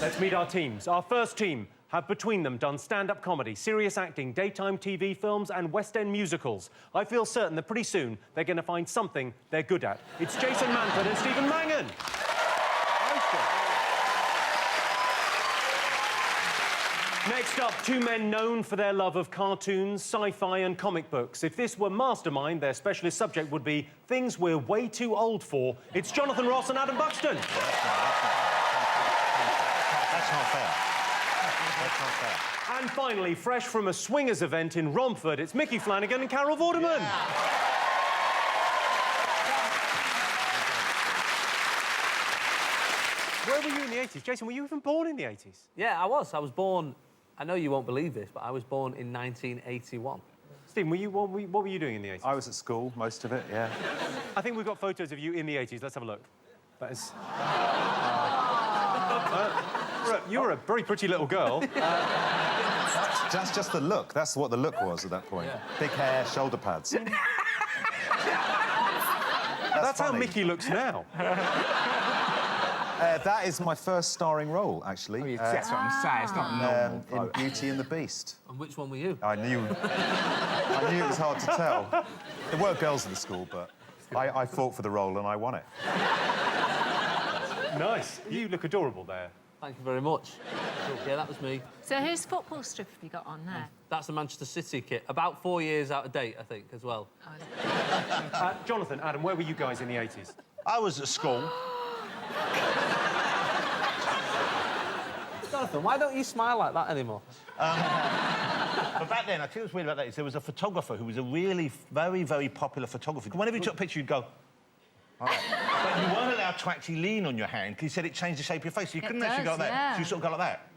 Let's meet our teams. Our first team have between them done stand-up comedy, serious acting, daytime TV films and West End musicals. I feel certain that pretty soon they're going to find something they're good at. It's Jason Manford and Stephen Mangan. Next up, two men known for their love of cartoons, sci-fi and comic books. If this were Mastermind, their specialist subject would be things we're way too old for. It's Jonathan Ross and Adam Buxton. That's not fair. That's not fair. And finally, fresh from a swingers event in Romford, it's Micky Flanagan and Carr Vorderman. Yeah. Where were you in the 80s? Jason, were you even born in the 80s? Yeah, I was. I was born... I know you won't believe this, but I was born in 1981. Stephen, what were you doing in the 80s? I was at school, most of it, yeah. I think we've got photos of you in the 80s. Let's have a look. That is... you were a very pretty little girl. That's just the look. That's what the look was at that point. Yeah. Big hair, shoulder pads. That's how Micky looks now. That is my first starring role, actually. Oh, that's what I'm saying. It's not normal. In Beauty and the Beast. And which one were you? I knew it was hard to tell. There were girls in the school, but I fought for the role and I won it. Nice. You look adorable there. Thank you very much. Yeah, that was me. So whose football strip have you got on there? That's the Manchester City kit. About 4 years out of date, I think, as well. Jonathan, Adam, where were you guys in the 80s? I was at school. Jonathan, why don't you smile like that anymore? But back then, I tell you what's weird about that is there was a photographer who was a really very, very popular photographer. Whenever you took a picture, you'd go... All right. But you weren't allowed to actually lean on your hand because he said it changed the shape of your face. So you couldn't actually go like that. So you sort of go like that.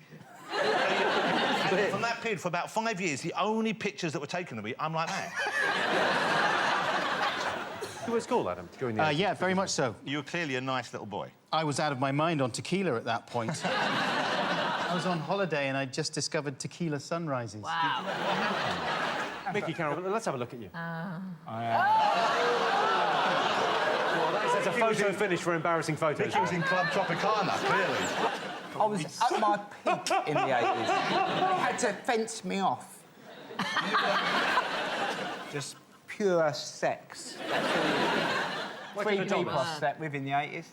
And from that period, for about 5 years, the only pictures that were taken of me, I'm like that. You were at school, Adam, during the 80s? Yeah, very much so. You were clearly a nice little boy. I was out of my mind on tequila at that point. I was on holiday and I just discovered tequila sunrises. Wow. Micky, Carol, let's have a look at you. Well, that's a photo finish for embarrassing photos. Micky was in Club Tropicana, clearly. I was at my peak in the 80s. They had to fence me off. Just pure sex. Three people I slept with in the 80s.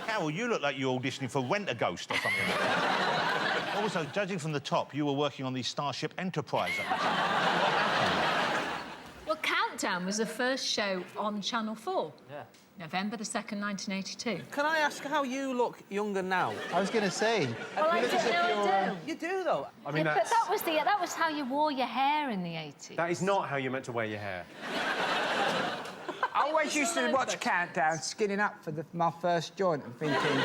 Carol, you look like you're auditioning for Rent-A-Ghost or something like that. Also, judging from the top, you were working on the Starship Enterprise at the time. Well, Countdown was the first show on Channel 4. Yeah. November the 2nd, 1982. Can I ask how you look younger now? I was going to say... Well, I do. You do, though. I mean, Yeah, but that was how you wore your hair in the 80s. That is not how you're meant to wear your hair. I always used to watch Countdown, skinning up for my first joint and thinking...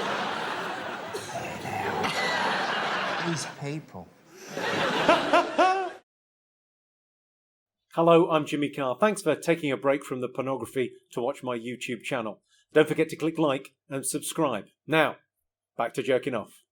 These people. Hello, I'm Jimmy Carr. Thanks for taking a break from the pornography to watch my YouTube channel. Don't forget to click like and subscribe. Now, back to jerking off.